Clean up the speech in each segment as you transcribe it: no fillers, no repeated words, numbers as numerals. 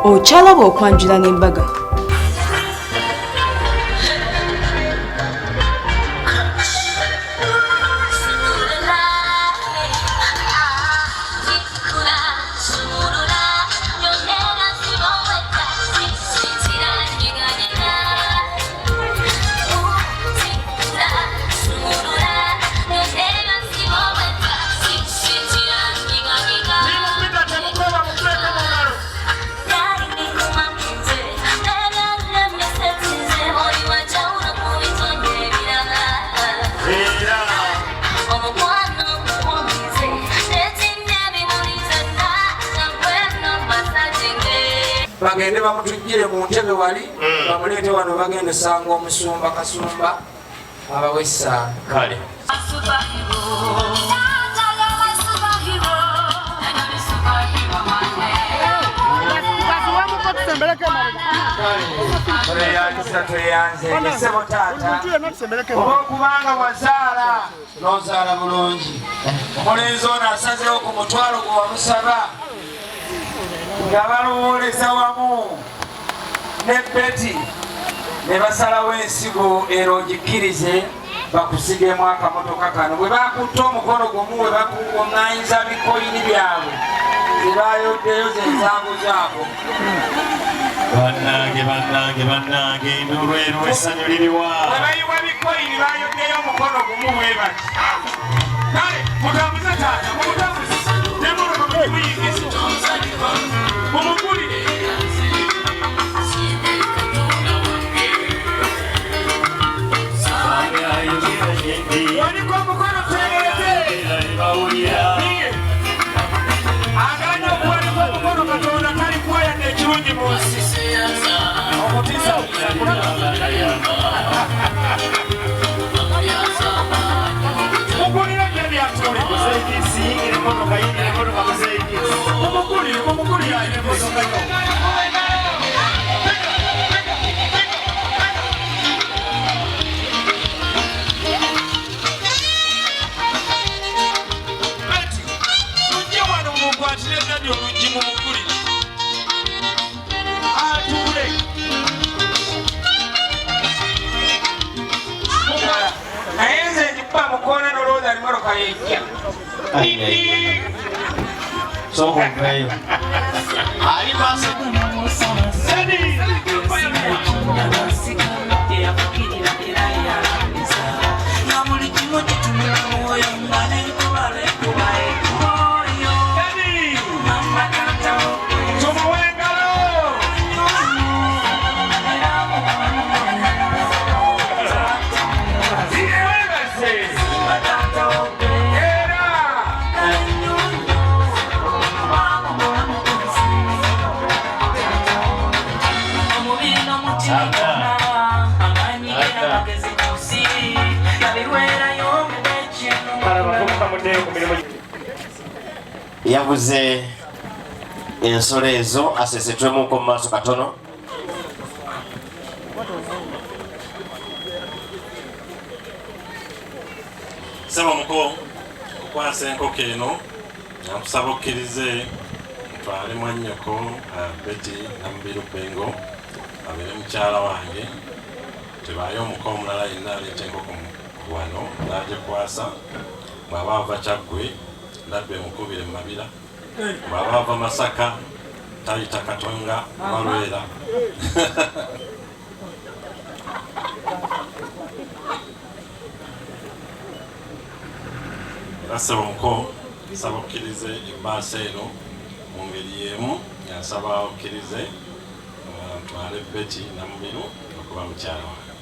Okyalaba okwanjula n'embaga. Bagende bamutujjire mu ntebe wali bamuleete wano bagende sanga omusumba Kasumba abawesa kale tweyanze taata oba okubanga wazaala n'ozaala bulungi omulenzi ono asazeewo ku mutwalo gwe wamusaba nga balowooleza wamu ne Betty ne basalawo ensigo era ogikkirize bakusigemu akamotoka kano bwe bakutta omukono gumu we bakuŋŋaanyiza bikoyini byabwe zebayoddeyo zenzangu zaabo bannange n'olwero essanyu liriwa bwe bayiwa bikoyini bayoddeyo omukono gumu bwe bati kale mutambuze taata mumutambuze nemotoka mugimuyingiza mumugulire waliko omukono teerete aganya okuwaliko omukono Katonda talikuwayadde ekirungi mu nsi okutiisa mugulire bye byatuli muzeeyisi emotoka yingira emotoka muzeeyisi mumugulire ayina emotoka yo naye nze njikuba mukoona nolowooza ali motoka yejja sokonveyo ali maaso yavuze ensolo ezo asesetwemuko mu maaso katono saba muko okwasa enkoko eno nakusaba okkirize ntwale mwannyoko Betty Namubiru Bengo abeere mukyala wange tebaayo omuko omulala yenna aleeta enkoko wano nagikwasa bw'aba ava Kyaggwe labbe mukubire mabira bw'aba ava Masaka tayita Katonga Malwera asaba omuko nsaba okkirize ebbaasa eno mu ngeri y'emu yasaba okkirize ntwale Betty Namubiru okuba mukyala wange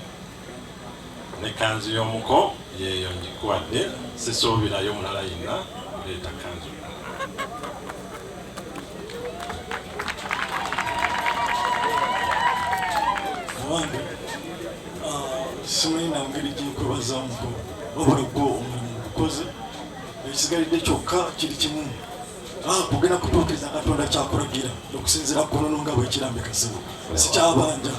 nekanzu y'omuko yeeyo ngikuwadde sisuubirayo mulala yenna leeta kanzu wange simanyi nangeri gyekwebazamuko wabula gwo omulimu gukoze ekisigalidde kyokka kiri kimu kugenda kutuukiriza Katonda kyakulagira okusinziira kunono nga bwekirambe kasibu sikyabanja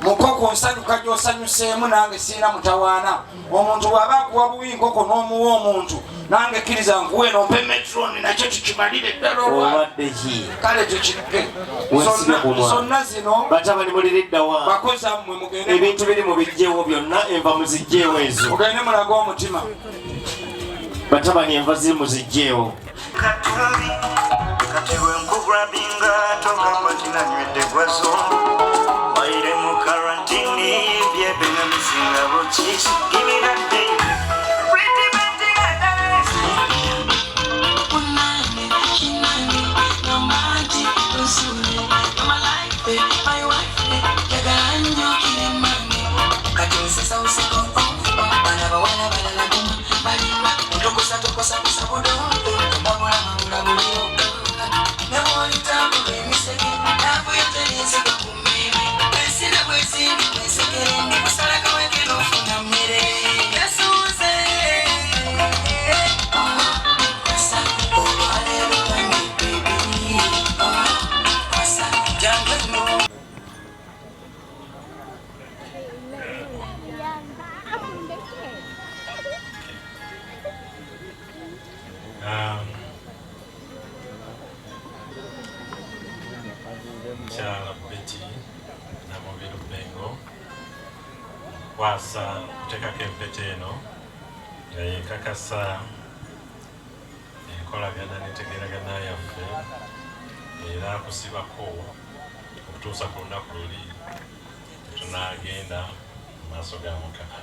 mukoko nsanyuka gy'osanyuseemu nange siina mutawaana omuntu bw'aba akuwa bubi nkoko n'omuwa omuntu nange kkiriza nkuwe nompe metroni nakyo tukimalire ddala obadde ki kale tukireke zonna zino batabani muliriddawa bakozi ammwe mugende ebintu biri mu bijjeewo byonna enva muzijjeewo ezo mugende mulaga omutima batabani enva ziri muzijjeewo kati wenkugulabinga togamba tinanywedde gwazo baire mu karantini byebena misinga buki gimiradde Mukyala Betty Namubiru Bengo kwasa kuteekako empeta eno nga yekakasa enkolagana n'entegeeragana yaffe era kusibako okutuusa ku lunaku luli tunaagenda mu maaso ga Mukama.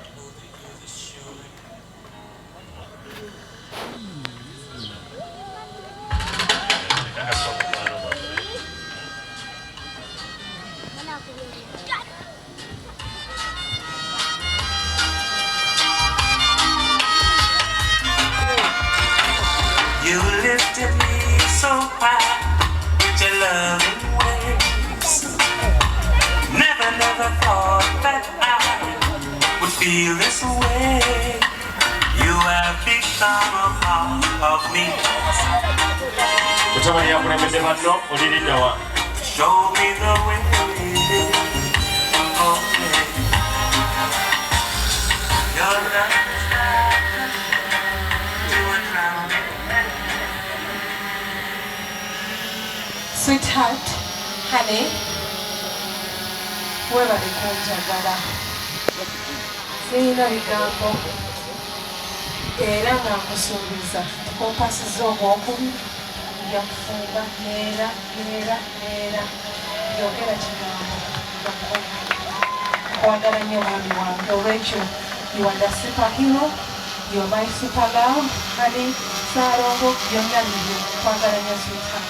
You lifted me so high with your loving ways. Never thought that I would feel this way. You have become a part of me. mutabani yakulembedde banno oliriddawa Show me the way. Oh, yeah. Your love. Sweetheart, honey, webale kunjagala. Sirina bigambo era nga nkusuubiza kompasiza ogwokubiri nja kufumba neera yogera kigambo nkwagala nnyo mwami wange olwekyo you are the superhero, you are my super love, honey, Sarongo, byonna bibyo nkwagala nnyo sweetheart.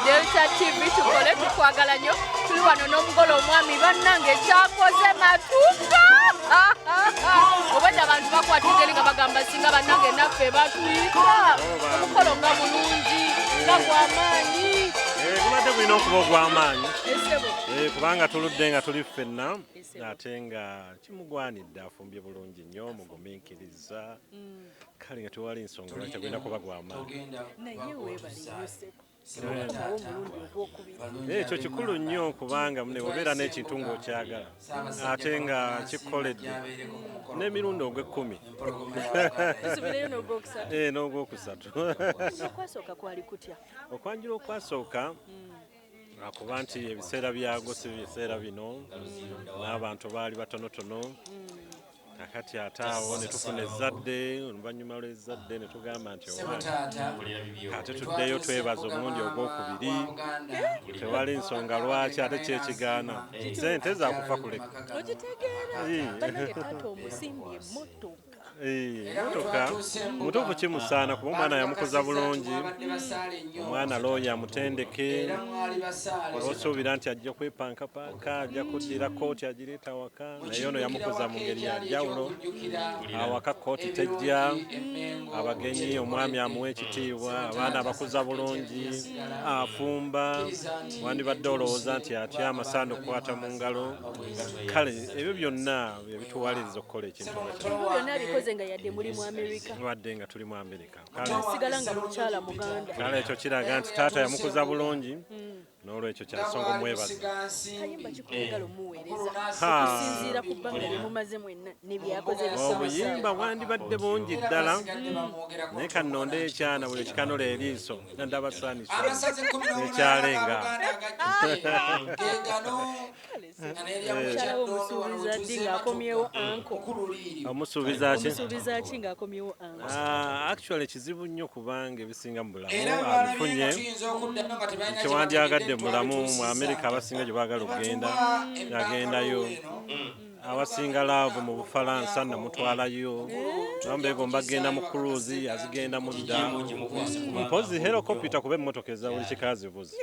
Delta TV tukole tukwagala nnyo tuli wano n'omugole omwami bannange ekyakoze matuka obwedda abantu bakwatidde nga bagamba singa bannange naffe batuyita omukolo nga mulungi nga gw'amaanyi Kubadde bulina okuba ogw'amaanyi kubanga tuludde nga tuli ffenna ate nga kimugwanidde afumbye bulungi nnyo mugumiikiriza kale nga tewali nsonga lwaki agenda kuba gw'amaanyi naye weebaliyose ekyo kikulu nnyo kubanga mune obeera n'ekintu ng'okyagala ate nga kikoledde n'emirundi ogw'ekkumi n'ogwokusatu okwanjula okwasooka akuba nti ebiseera byago si biseera bino n'abantu baali batonotono akati ate awo ne tufuna ezzadde oluvannyuma lw'ezzadde ne tugamba nti ate tuddeyo twebaza omulundi ogwokubiri tewali nsonga lwaki ate kyekigaana sente zakufa kuleka motoka mutuufu kimusaana kuba omwana yamukuza bulungi omwana looya amutendeke osuubira nti ajja kwepankapanka ajja kuddira kooti agireeta waka naye ono yamukuza mu ngeri ya njawulo awaka kooti tejja abagenyi omwami amuwa ekitiibwa abaana abakuza bulungi afumba wandibadde olowooza nti atya amasaana okukwata mu ngalo kale ebyo byonna bye bituwaliriza okukola ekintu yakoze nga yadde muri mu Amerika. Wadde nga tuli mu Amerika. Sigala nga mukyala Muganda. Kale ekyo kiraga nti taata yamukuza bulungi. N'olwekyo kyasonga omwebaza. Kayimba kikugala omuweereza. Kusinziira ku bbanga lye mumaze mwenna ne byakoze bisobola. Obuyimba bwandibadde bungi ddala. Naye kanonda ekyana buli kikanula eriiso. Nandaba saanisha. Ekyalenga. Omukyala we omusuubiza ddi ng'akomyewo anko. Omusuubiza ki? Omusuubiza ki ng'akomyewo anko. Actually kizibu nnyo kubanga ebisinga mu bulamu abifunye. Kyewandyagadde mulamu mu Amerika abasinga gye baagala okugenda yagendayo abasinga laavu mu Bufalansa namutwalayo bambeegomba agenda mu cruise azigenda mu dda mpozi helicopter kuba emmotoka eza buli kikazibuzi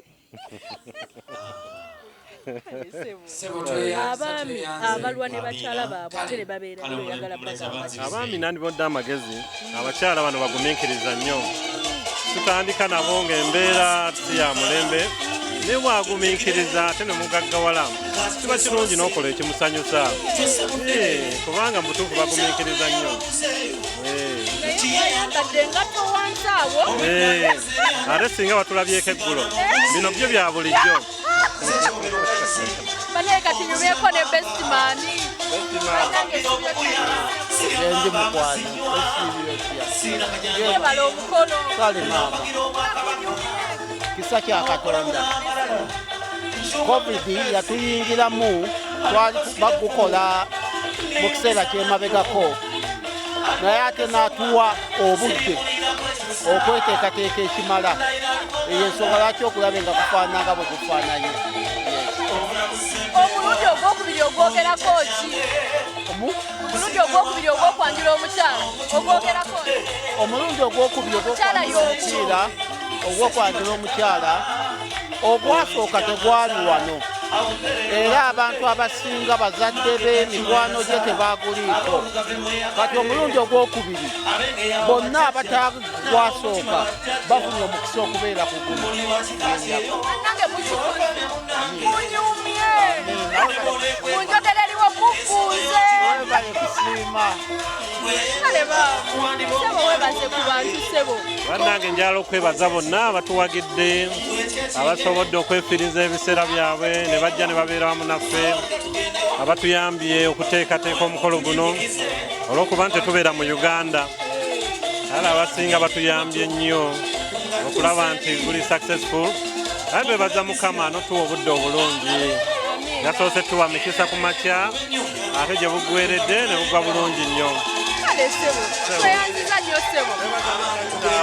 abaami abalwa ne bakyala baabwe ate ne babeera oyagala bagamba abaami nandibodde amagezi abakyala bano bagumiikiriza nnyo tutandika nabo ng'embeera si ya mulembe ne bwagumiikiriza ate ne mugaggawala kiba kirungi n'okola ekimusanyusa kubanga mutuufu bagumiikiriza nnyo ate singa batulabyeko eggulo bino byo bya bulijjo banaye kati nyumyeko ne bestimani endi mukwano yebala omukono kale maama kisa kya Katonda covid yatuyingiramu twali bagukola mu kiseera kyemabegako naye ate n'atuwa obudde okweteekateeka ekimala eyo ensonga lwaki okulabe nga kufaananga bwe kufaananye omulundi ogwokubiri ogwogerako ki omulundi ogwokubiri ogwokwanjula omukyala ogwogerako omulundi ogwokubiri ogwokwanjula ogwokwanjula omukyala ogwasooka tegwali wano era abantu abasinga bazadde be mikwano gye tebaaguliiko kati omulundi ogwokubiri bonna abatagwasooka bafunye omukisa okubeera ku guno munjogereriwo kufuuze bale kusiima sebo webaze ku bantu sebo bannange njala okwebaza bonna abatuwagidde abasobodde okwefiriza ebiseera byabwe ne bajja ne babeera wamu naffe abatuyambye okuteekateeka omukolo guno olw'okuba nti tetubeera mu Uganda kale abasinga batuyambye nnyo okulaba nti guli successful aye bebaza Mukama n'otuwa obudde obulungi yasoose tuwa mikisa ku makya ate gye buggweredde ne bugwa bulungi nnyo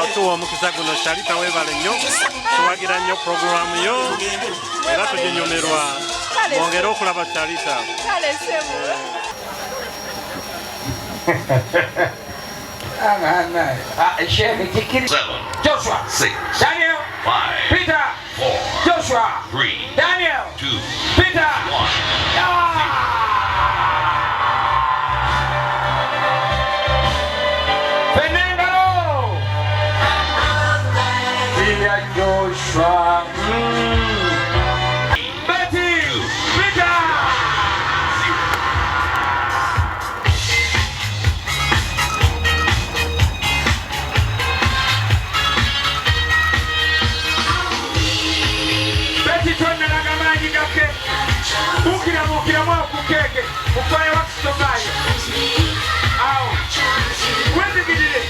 otuwa omukisa guno Shalita weebale nnyo tuwagira nnyo puroguramu yo era tuginyumirwa mwongere okulaba Shalita Joshua, 6, Daniel, 5, Peter, 4, Joshua, 3, Daniel, 2, Peter, 1. Fernando, Joshua, Betty, Peter. Betty tonna na gamanyi gake. Mukira mwakukeke. Mukwaye wakusokayo. Awo. Wezigirire.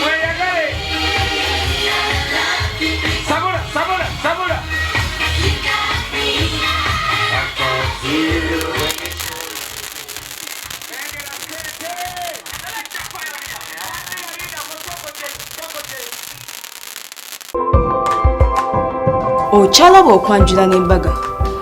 Weyagale. Sabula. Okyalaba okwanjula n'embaga